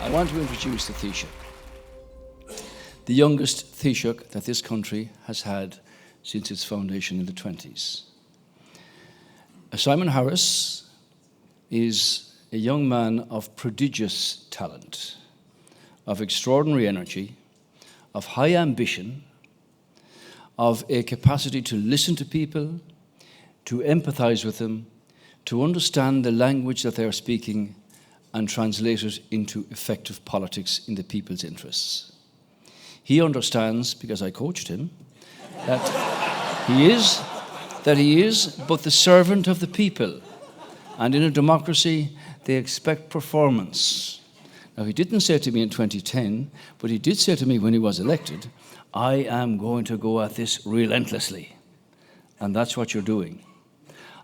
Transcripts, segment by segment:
I want to introduce the Taoiseach, the youngest Taoiseach that this country has had since its foundation in the 20s. Simon Harris is a young man of prodigious talent, of extraordinary energy, of high ambition, of a capacity to listen to people, to empathize with them, to understand the language that they are speaking and translate it into effective politics in the people's interests. He understands, because I coached him, that he is but the servant of the people. And in a democracy, they expect performance. Now, he didn't say to me in 2010, but he did say to me when he was elected, I am going to go at this relentlessly. And that's what you're doing.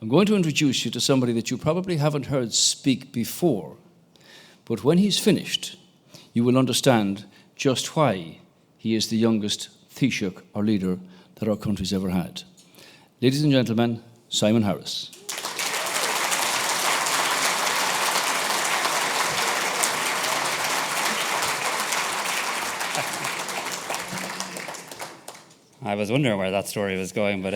I'm going to introduce you to somebody that you probably haven't heard speak before. But when he's finished, you will understand just why he is the youngest Taoiseach or leader that our country's ever had. Ladies and gentlemen, Simon Harris. I was wondering where that story was going, but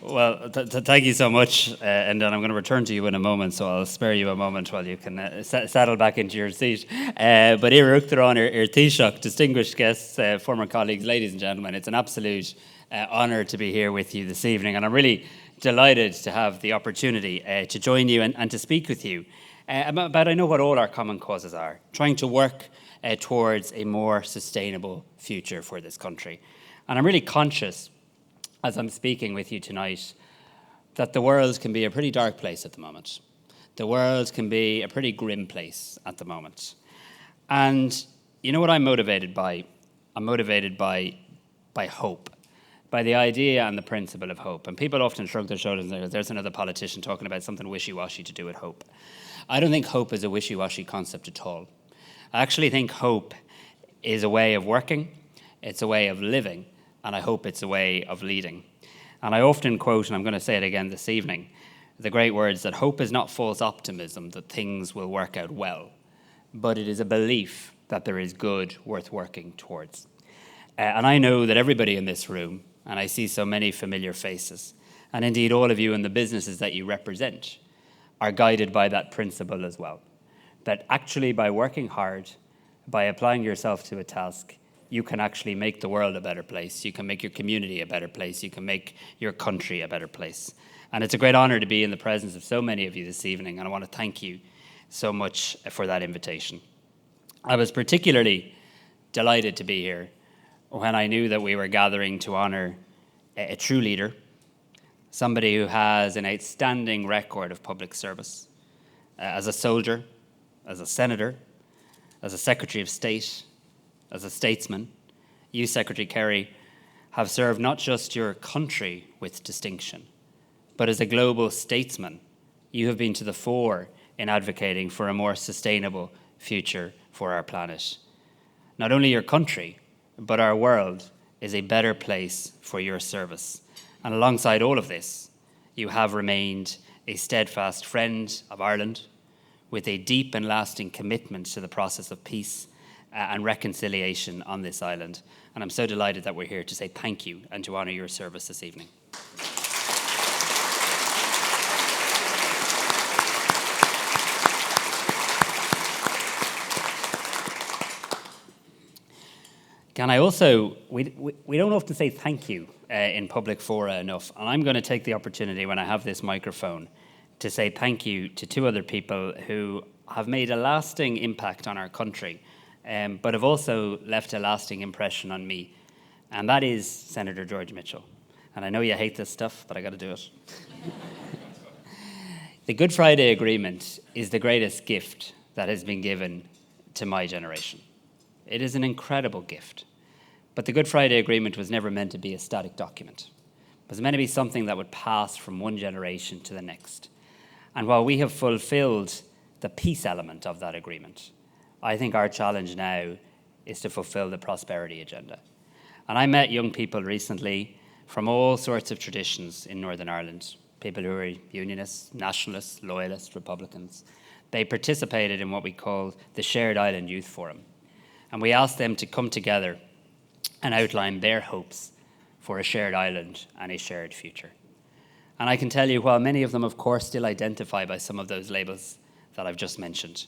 well, thank you so much, and then I'm going to return to you in a moment, so I'll spare you a moment while you can settle back into your seat. But Ira Uachtaráin, our Taoiseach, distinguished guests, former colleagues, ladies and gentlemen, it's an absolute honour to be here with you this evening, and I'm really delighted to have the opportunity to join you and to speak with you about, I know, what all our common causes are, trying to work towards a more sustainable future for this country. And I'm really conscious, as I'm speaking with you tonight, that the world can be a pretty dark place at the moment. The world can be a pretty grim place at the moment. And you know what I'm motivated by? I'm motivated by hope, by the idea and the principle of hope. And people often shrug their shoulders and say, there's another politician talking about something wishy-washy to do with hope. I don't think hope is a wishy-washy concept at all. I actually think hope is a way of working, it's a way of living, and I hope it's a way of leading. And I often quote, and I'm going to say it again this evening, the great words that hope is not false optimism that things will work out well, but it is a belief that there is good worth working towards. And I know that everybody in this room, and I see so many familiar faces, and indeed all of you in the businesses that you represent, are guided by that principle as well. That actually by working hard, by applying yourself to a task, you can actually make the world a better place. You can make your community a better place. You can make your country a better place. And it's a great honor to be in the presence of so many of you this evening, and I want to thank you so much for that invitation. I was particularly delighted to be here when I knew that we were gathering to honor a true leader, somebody who has an outstanding record of public service, as a soldier, as a senator, as a Secretary of State, as a statesman. You, Secretary Kerry, have served not just your country with distinction, but as a global statesman, you have been to the fore in advocating for a more sustainable future for our planet. Not only your country, but our world is a better place for your service. And alongside all of this, you have remained a steadfast friend of Ireland, with a deep and lasting commitment to the process of peace and reconciliation on this island. And I'm so delighted that we're here to say thank you and to honour your service this evening. Can I also, we don't often say thank you in public fora enough, and I'm going to take the opportunity when I have this microphone to say thank you to two other people who have made a lasting impact on our country, but have also left a lasting impression on me. And that is Senator George Mitchell. And I know you hate this stuff, but I got to do it. The Good Friday Agreement is the greatest gift that has been given to my generation. It is an incredible gift. But the Good Friday Agreement was never meant to be a static document. It was meant to be something that would pass from one generation to the next. And while we have fulfilled the peace element of that agreement, I think our challenge now is to fulfill the prosperity agenda. And I met young people recently from all sorts of traditions in Northern Ireland, people who are unionists, nationalists, loyalists, Republicans, they participated in what we call the Shared Island Youth Forum. And we asked them to come together and outline their hopes for a shared island and a shared future. And I can tell you, while many of them, of course, still identify by some of those labels that I've just mentioned,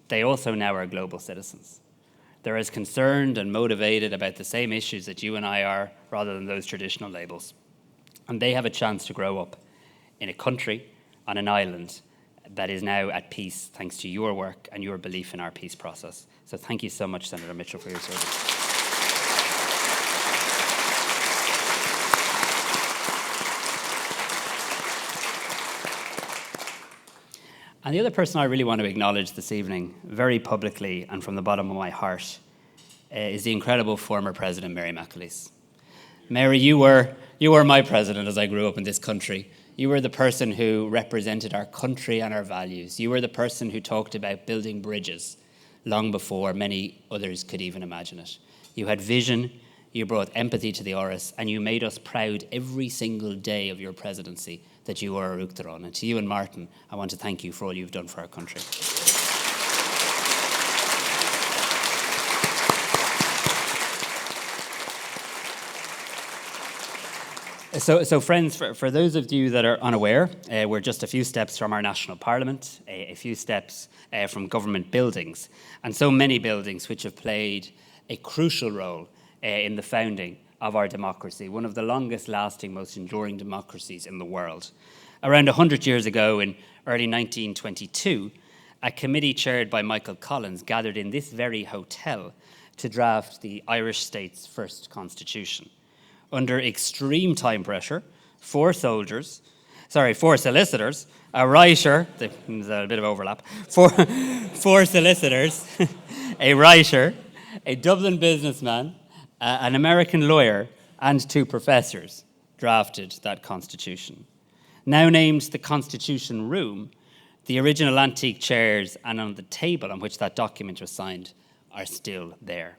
they also now are global citizens. They're as concerned and motivated about the same issues that you and I are, rather than those traditional labels. And they have a chance to grow up in a country, on an island, that is now at peace thanks to your work and your belief in our peace process. So thank you so much, Senator Mitchell, for your service. And the other person I really want to acknowledge this evening, very publicly and from the bottom of my heart, is the incredible former President, Mary McAleese. Mary, you were my president as I grew up in this country. You were the person who represented our country and our values. You were the person who talked about building bridges long before many others could even imagine it. You had vision, you brought empathy to the Áras, and you made us proud every single day of your presidency that you were a Uachtaráin. And to you and Martin, I want to thank you for all you've done for our country. So friends, for those of you that are unaware, we're just a few steps from our national parliament, a few steps from government buildings, and so many buildings which have played a crucial role in the founding of our democracy, one of the longest lasting, most enduring democracies in the world. Around 100 years ago, in early 1922, a committee chaired by Michael Collins gathered in this very hotel to draft the Irish state's first constitution. Under extreme time pressure, four solicitors, a writer, there's a bit of overlap, four solicitors, a writer, a Dublin businessman, an American lawyer, and two professors drafted that constitution. Now named the Constitution Room, the original antique chairs and on the table on which that document was signed are still there.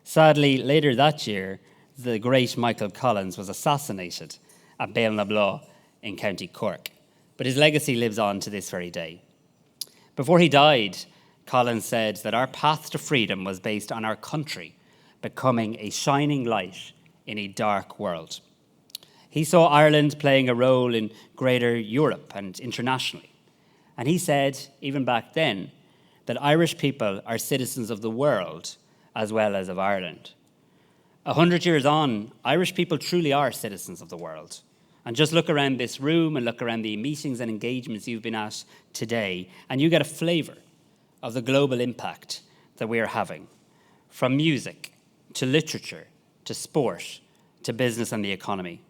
Sadly, later that year, the great Michael Collins was assassinated at Bale-na-Blá in County Cork, but his legacy lives on to this very day. Before he died, Collins said that our path to freedom was based on our country becoming a shining light in a dark world. He saw Ireland playing a role in greater Europe and internationally. And he said, even back then, that Irish people are citizens of the world as well as of Ireland. 100 years on, Irish people truly are citizens of the world. And just look around this room and look around the meetings and engagements you've been at today, and you get a flavour of the global impact that we are having, from music to literature to sport to business and the economy.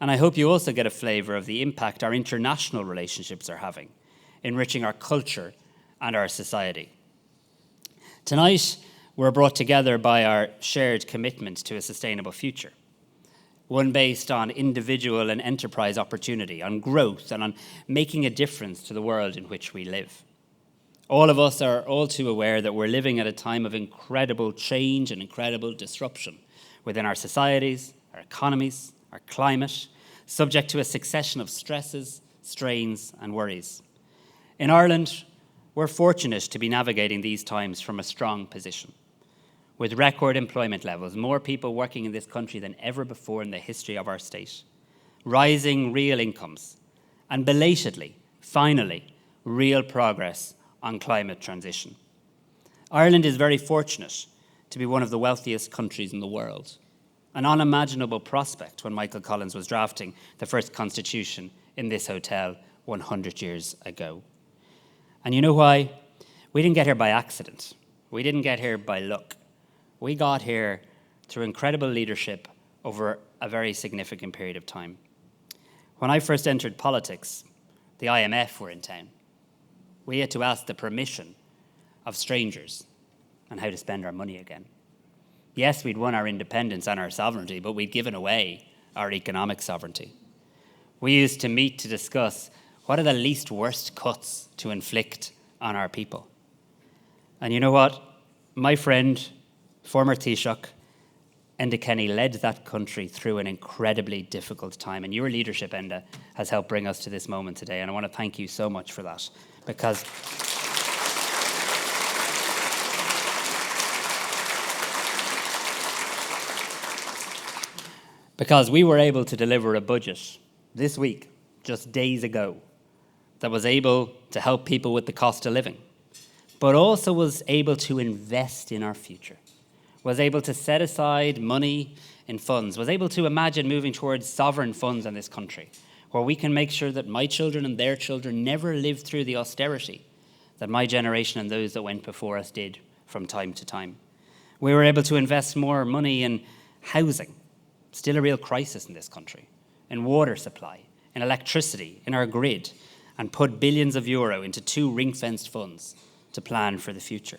And I hope you also get a flavour of the impact our international relationships are having, enriching our culture and our society. Tonight, we're brought together by our shared commitment to a sustainable future, one based on individual and enterprise opportunity, on growth, and on making a difference to the world in which we live. All of us are all too aware that we're living at a time of incredible change and incredible disruption within our societies, our economies, our climate, subject to a succession of stresses, strains, and worries. In Ireland, we're fortunate to be navigating these times from a strong position. With record employment levels, more people working in this country than ever before in the history of our state, rising real incomes, and belatedly, finally, real progress on climate transition. Ireland is very fortunate to be one of the wealthiest countries in the world, an unimaginable prospect when Michael Collins was drafting the first constitution in this hotel 100 years ago. And you know why? We didn't get here by accident. We didn't get here by luck. We got here through incredible leadership over a very significant period of time. When I first entered politics, the IMF were in town. We had to ask the permission of strangers on how to spend our money again. Yes, we'd won our independence and our sovereignty, but we'd given away our economic sovereignty. We used to meet to discuss what are the least worst cuts to inflict on our people. And you know what? My friend, former Taoiseach, Enda Kenny, led that country through an incredibly difficult time. And your leadership, Enda, has helped bring us to this moment today. And I want to thank you so much for that. Because Because we were able to deliver a budget this week, just days ago, that was able to help people with the cost of living, but also was able to invest in our future, was able to set aside money in funds, was able to imagine moving towards sovereign funds in this country, where we can make sure that my children and their children never live through the austerity that my generation and those that went before us did from time to time. We were able to invest more money in housing, still a real crisis in this country, in water supply, in electricity, in our grid, and put billions of euro into 2 ring-fenced funds to plan for the future.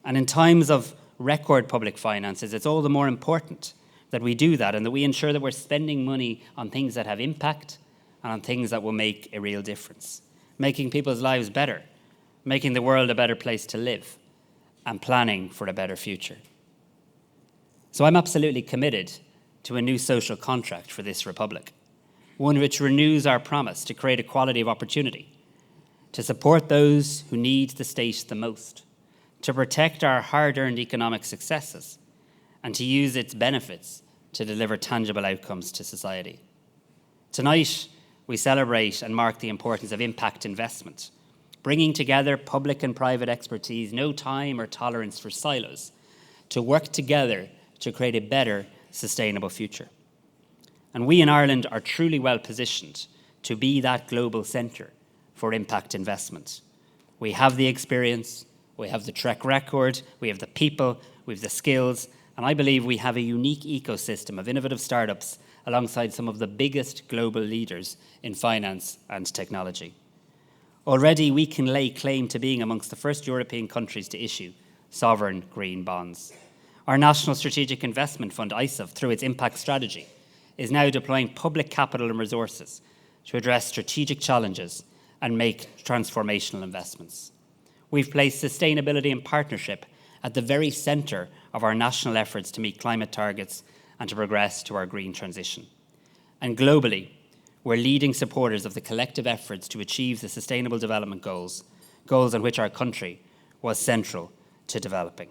And in times of record public finances, it's all the more important that we do that and that we ensure that we're spending money on things that have impact and on things that will make a real difference, making people's lives better, making the world a better place to live, and planning for a better future. So I'm absolutely committed to a new social contract for this republic, one which renews our promise to create equality of opportunity, to support those who need the state the most, to protect our hard-earned economic successes, and to use its benefits to deliver tangible outcomes to society. Tonight, we celebrate and mark the importance of impact investment, bringing together public and private expertise, no time or tolerance for silos, to work together to create a better, sustainable future. And we in Ireland are truly well positioned to be that global centre for impact investment. We have the experience, we have the track record, we have the people, we have the skills, and I believe we have a unique ecosystem of innovative startups alongside some of the biggest global leaders in finance and technology. Already we can lay claim to being amongst the first European countries to issue sovereign green bonds. Our National Strategic Investment Fund, ISAF, through its impact strategy, is now deploying public capital and resources to address strategic challenges and make transformational investments. We've placed sustainability and partnership at the very centre of our national efforts to meet climate targets and to progress to our green transition. And globally, we're leading supporters of the collective efforts to achieve the Sustainable Development Goals, goals on which our country was central to developing.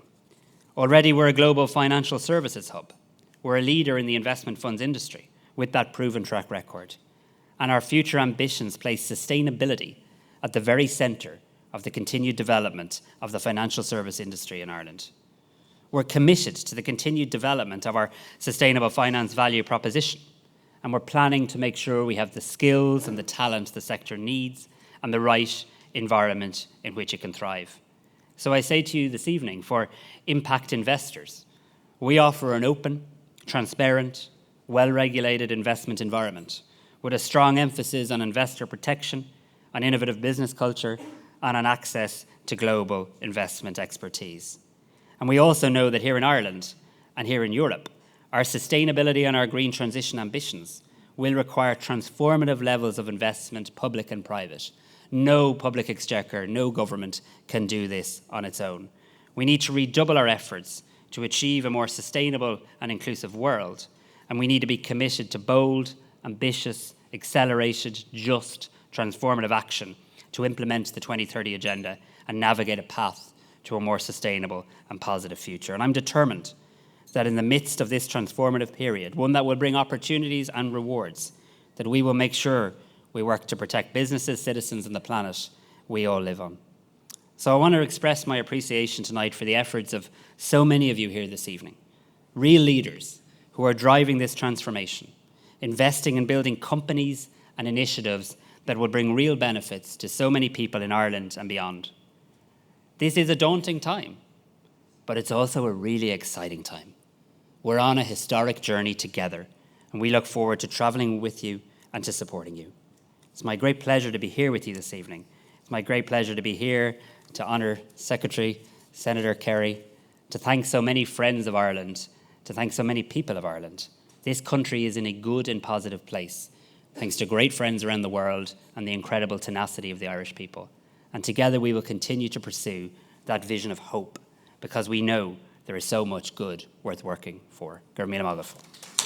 Already, we're a global financial services hub. We're a leader in the investment funds industry with that proven track record. And our future ambitions place sustainability at the very centre of the continued development of the financial service industry in Ireland. We're committed to the continued development of our sustainable finance value proposition, and we're planning to make sure we have the skills and the talent the sector needs and the right environment in which it can thrive. So I say to you this evening, for impact investors, we offer an open, transparent, well-regulated investment environment with a strong emphasis on investor protection, on innovative business culture, and on access to global investment expertise. And we also know that here in Ireland and here in Europe, our sustainability and our green transition ambitions will require transformative levels of investment, public and private. No public exchequer, no government can do this on its own. We need to redouble our efforts to achieve a more sustainable and inclusive world, and we need to be committed to bold, ambitious, accelerated, just, transformative action to implement the 2030 Agenda and navigate a path to a more sustainable and positive future. And I'm determined that in the midst of this transformative period, one that will bring opportunities and rewards, that we will make sure we work to protect businesses, citizens, and the planet we all live on. So I want to express my appreciation tonight for the efforts of so many of you here this evening, real leaders who are driving this transformation, investing in building companies and initiatives that will bring real benefits to so many people in Ireland and beyond. This is a daunting time, but it's also a really exciting time. We're on a historic journey together, and we look forward to travelling with you and to supporting you. It's my great pleasure to be here with you this evening. It's my great pleasure to be here to honour Secretary Senator Kerry, to thank so many friends of Ireland, to thank so many people of Ireland. This country is in a good and positive place, thanks to great friends around the world and the incredible tenacity of the Irish people. And together we will continue to pursue that vision of hope, because we know there is so much good worth working for. Gur míle maith.